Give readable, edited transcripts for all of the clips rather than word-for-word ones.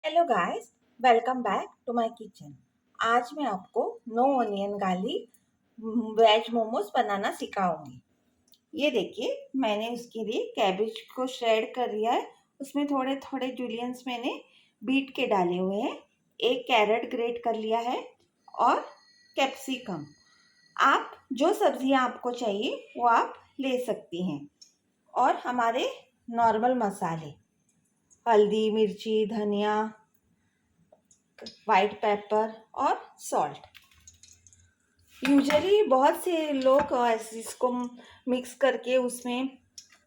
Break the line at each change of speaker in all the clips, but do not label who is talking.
Hello guys, welcome back to my kitchen. आज मैं आपको no onion garlic veg momos बनाना सिखाऊंगी। ये देखिए, मैंने उसके लिए कैबेज को श्रेड कर लिया है। उसमें थोड़े थोड़े जूलियंस मैंने बीट के डाले हुए हैं। एक कैरेट ग्रेट कर लिया है और कैप्सिकम। आप जो सब्जियां आपको चाहिए वो आप ले सकती हैं। और हमारे नॉर्मल मसाले, हल्दी, मिर्ची, धनिया, वाइट पेपर और सॉल्ट। यूजुअली बहुत से लोग इसको मिक्स करके उसमें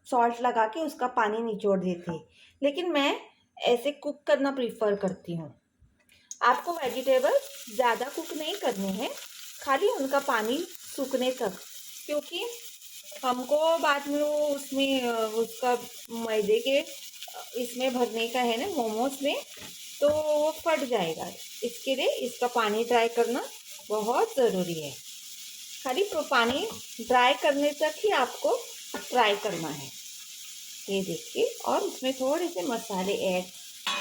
सॉल्ट लगा के उसका पानी निचोड़ देते हैं, लेकिन मैं ऐसे कुक करना प्रीफर करती हूँ। आपको वेजिटेबल ज़्यादा कुक नहीं करने हैं, खाली उनका पानी सूखने तक, क्योंकि हमको बाद में वो उसमें उसका मैदे के इसमें भरने का है ना, मोमोज में, तो वो फट जाएगा। इसके लिए इसका पानी ड्राई करना बहुत ज़रूरी है। खाली पानी ड्राई करने तक ही आपको फ्राई करना है। ये देखिए, और उसमें थोड़े से मसाले ऐड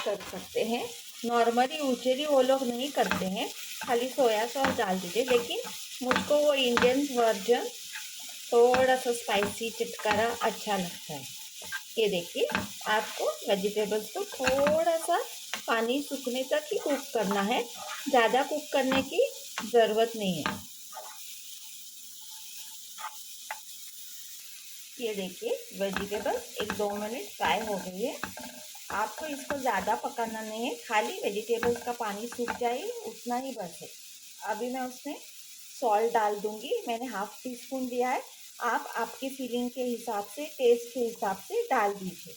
कर सकते हैं। नॉर्मली यूजुअली वो लोग नहीं करते हैं, खाली सोया सॉस डाल दीजिए, लेकिन मुझको वो इंडियन वर्जन थोड़ा सा स्पाइसी चटकारा अच्छा लगता है। ये देखिए, आपको वेजिटेबल्स को थोड़ा सा पानी सूखने तक ही कुक करना है, ज़्यादा कुक करने की ज़रूरत नहीं है। ये देखिए, वेजिटेबल 1-2 मिनट फ्राई हो गई है। आपको इसको ज़्यादा पकाना नहीं है, खाली वेजिटेबल्स का पानी सूख जाए उतना ही बस है। अभी मैं उसमें सॉल्ट डाल दूंगी। मैंने हाफ टी स्पून दिया है। आप आपकी फीलिंग के हिसाब से, टेस्ट के हिसाब से डाल दीजिए।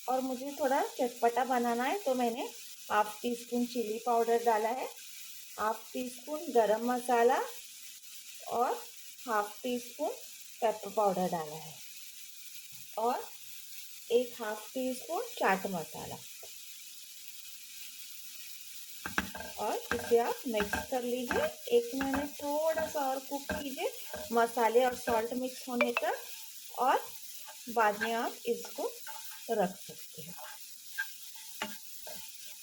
और मुझे थोड़ा चटपटा बनाना है, तो मैंने half teaspoon chilli powder डाला है, half teaspoon garam masala और half teaspoon pepper powder डाला है, और एक half teaspoon chaat masala. और इसे आप मिक्स कर लीजिए। 1 मिनट थोड़ा सा और कुक कीजिए, मसाले और सॉल्ट मिक्स होने तक, और बाद में आप इसको रख सकते हैं।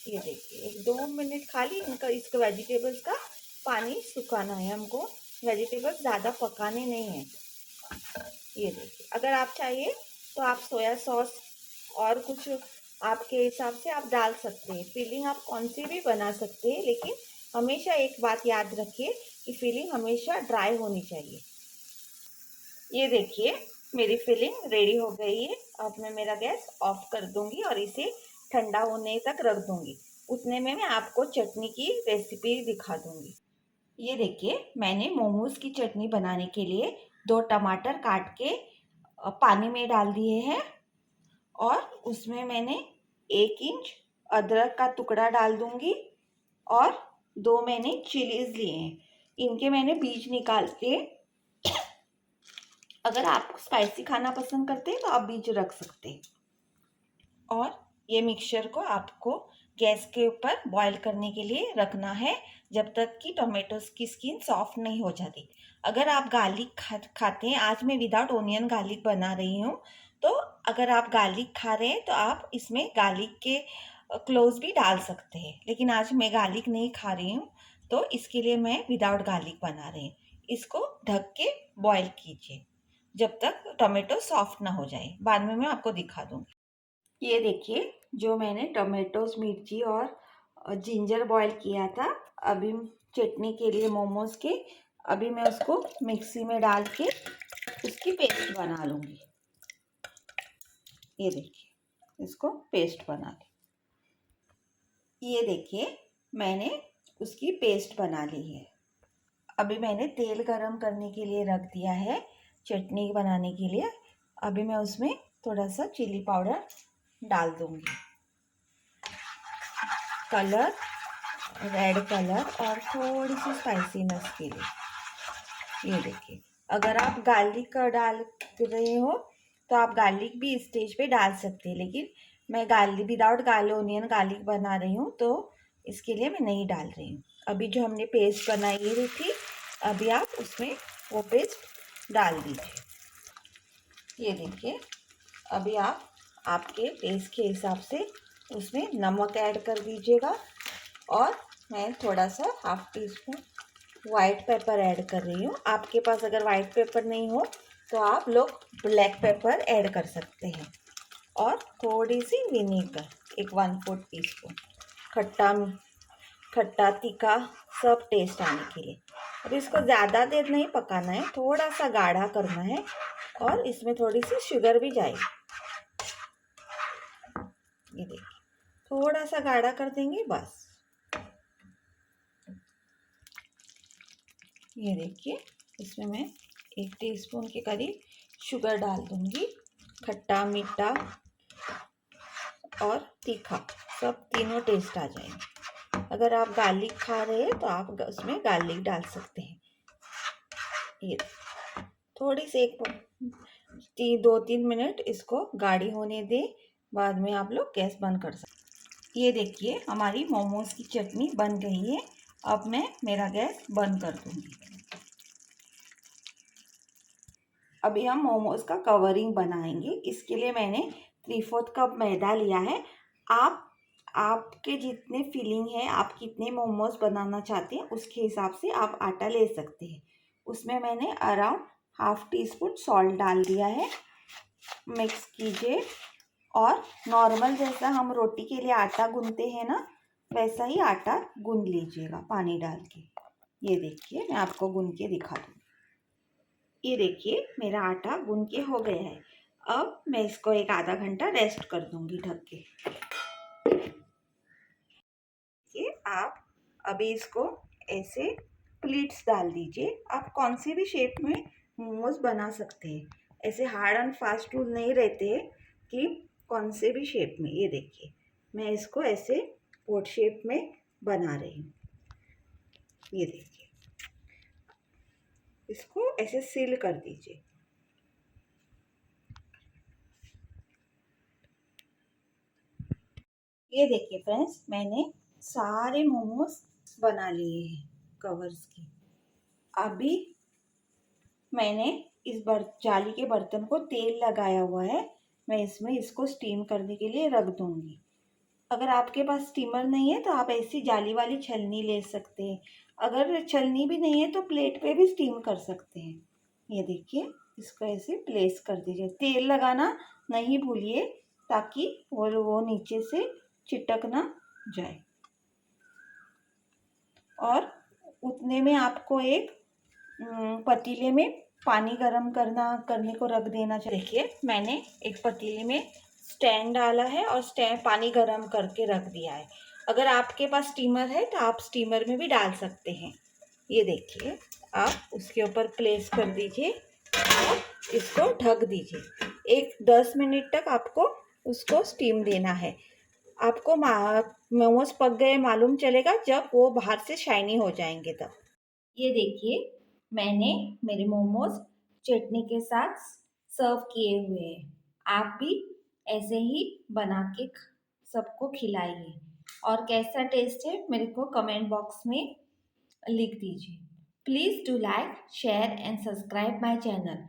ये देखिए, 1-2 मिनट खाली इनका इसका वेजिटेबल्स का पानी सुखाना है हमको। वेजिटेबल्स ज़्यादा पकाने नहीं है। ये देखिए, अगर आप चाहिए तो आप सोया सॉस और कुछ आपके हिसाब से आप डाल सकते हैं। फिलिंग आप कौन सी भी बना सकते हैं, लेकिन हमेशा एक बात याद रखिए कि फिलिंग हमेशा ड्राई होनी चाहिए। ये देखिए, मेरी फिलिंग रेडी हो गई है। अब मैं मेरा गैस ऑफ कर दूंगी और इसे ठंडा होने तक रख दूंगी। उतने में मैं आपको चटनी की रेसिपी दिखा दूंगी। ये देखिए, मैंने मोमोज की चटनी बनाने के लिए 2 टमाटर काट के पानी में डाल दिए हैं, और उसमें मैंने 1 इंच अदरक का टुकड़ा डाल दूंगी, और 2 मैंने चिलीज लिए हैं। इनके मैंने बीज निकाल के, अगर आप स्पाइसी खाना पसंद करते हैं तो आप बीज रख सकते हैं। और ये मिक्सचर को आपको गैस के ऊपर बॉईल करने के लिए रखना है, जब तक कि टोमेटोज की स्किन सॉफ्ट नहीं हो जाती। अगर आप गार्लिक खाते हैं, आज मैं विदाउट ओनियन गार्लिक बना रही हूँ, तो अगर आप गार्लिक खा रहे हैं तो आप इसमें गार्लिक के क्लोव्स भी डाल सकते हैं, लेकिन आज मैं गार्लिक नहीं खा रही हूँ, तो इसके लिए मैं विदाउट गार्लिक बना रही हूँ। इसको ढक के बॉईल कीजिए जब तक टोमेटो सॉफ्ट ना हो जाए। बाद में मैं आपको दिखा दूँगी। ये देखिए, जो मैंने टोमेटोज, मिर्ची और जिंजर बॉईल किया था अभी चटनी के लिए मोमोज के, अभी मैं उसको मिक्सी में डाल के उसकी पेस्ट बना लूँगी। ये देखिए, इसको पेस्ट बना ली। ये देखिए, मैंने उसकी पेस्ट बना ली है। अभी मैंने तेल गरम करने के लिए रख दिया है चटनी बनाने के लिए। अभी मैं उसमें थोड़ा सा चिली पाउडर डाल दूँगी, कलर, रेड कलर, और थोड़ी सी स्पाइसीनेस के लिए। ये देखिए, अगर आप गार्लिक डाल रहे हो तो आप गार्लिक भी इस स्टेज पे डाल सकते हैं, लेकिन मैं गार्लिक विदाउट ओनियन गार्लिक बना रही हूँ, तो इसके लिए मैं नहीं डाल रही हूँ। अभी जो हमने पेस्ट बनाई हुई थी, अभी आप उसमें वो पेस्ट डाल दीजिए। ये देखिए, अभी आप आपके टेस्ट के हिसाब से उसमें नमक ऐड कर दीजिएगा और मैं थोड़ा सा half tea spoon white paper add कर रही हूँ। आपके पास अगर वाइट पेपर नहीं हो तो आप लोग ब्लैक पेपर ऐड कर सकते हैं। और थोड़ी सी विनेगर, एक 1/4 टीस्पून, खट्टा खट्टा तीखा सब टेस्ट आने के लिए। अब इसको ज़्यादा देर नहीं पकाना है, थोड़ा सा गाढ़ा करना है और इसमें थोड़ी सी शुगर भी जाएगी। ये देखिए, थोड़ा सा गाढ़ा कर देंगे बस। ये देखिए, इसमें मैं 1 टीस्पून के करीब शुगर डाल दूंगी। खट्टा मीठा और तीखा सब तीनों टेस्ट आ जाएंगे। अगर आप गार्लिक खा रहे हैं तो आप उसमें गार्लिक डाल सकते हैं। ये थोड़ी सी 2-3 मिनट इसको गाढ़ी होने दें, बाद में आप लोग गैस बंद कर सकते। ये देखिए, हमारी मोमोज की चटनी बन गई है। अब मैं मेरा गैस बंद कर दूंगी। अभी हम मोमोज का कवरिंग बनाएंगे। इसके लिए मैंने 3/4 कप मैदा लिया है। आपके जितने फीलिंग है, आप कितने मोमोज बनाना चाहते हैं उसके हिसाब से आप आटा ले सकते हैं। उसमें मैंने around half tea spoon salt डाल दिया है। मिक्स कीजिए और नॉर्मल जैसा हम रोटी के लिए आटा गूंथते हैं ना, वैसा ही आटा गूंथ लीजिएगा पानी डाल के। ये देखिए, मैं आपको गूंथ के दिखा दूँ। ये देखिए, मेरा आटा गूंथ के हो गया है। अब मैं इसको एक आधा घंटा रेस्ट कर दूंगी ढक के। ये आप अभी इसको ऐसे प्लीट्स डाल दीजिए। आप कौन सी भी शेप में मोमोज बना सकते हैं। ऐसे हार्ड एंड फास्ट रूल नहीं रहते कि कौन से भी शेप में। ये देखिए, मैं इसको ऐसे पोट शेप में बना रही हूँ। ये देखिए, इसको ऐसे सील कर दीजिए। ये देखिए फ्रेंड्स, मैंने सारे मोमोज बना लिए हैं कवर्स के। अभी मैंने इस जाली के बर्तन को तेल लगाया हुआ है। मैं इसमें इसको स्टीम करने के लिए रख दूंगी। अगर आपके पास स्टीमर नहीं है तो आप ऐसी जाली वाली छलनी ले सकते हैं। अगर छलनी भी नहीं है तो प्लेट पे भी स्टीम कर सकते हैं। ये देखिए, इसको ऐसे प्लेस कर दीजिए। तेल लगाना नहीं भूलिए ताकि वो नीचे से चिटक ना जाए। और उतने में आपको एक पतीले में पानी गरम करने को रख देना चाहिए। देखिए, मैंने एक पतीले में स्टैंड डाला है और पानी गरम करके रख दिया है। अगर आपके पास स्टीमर है तो आप स्टीमर में भी डाल सकते हैं। ये देखिए, आप उसके ऊपर प्लेस कर दीजिए और इसको ढक दीजिए। 10 मिनट तक आपको उसको स्टीम देना है। आपको मोमोज पक गए मालूम चलेगा जब वो बाहर से शाइनी हो जाएंगे तब। ये देखिए, मैंने मेरे मोमोज चटनी के साथ सर्व किए हुए हैं। आप भी ऐसे ही बना के सबको खिलाइए और कैसा टेस्ट है मेरे को कमेंट बॉक्स में लिख दीजिए। Please do like, share and subscribe my channel.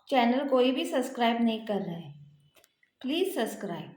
Channel कोई भी सब्सक्राइब नहीं कर रहा है, प्लीज़ सब्सक्राइब।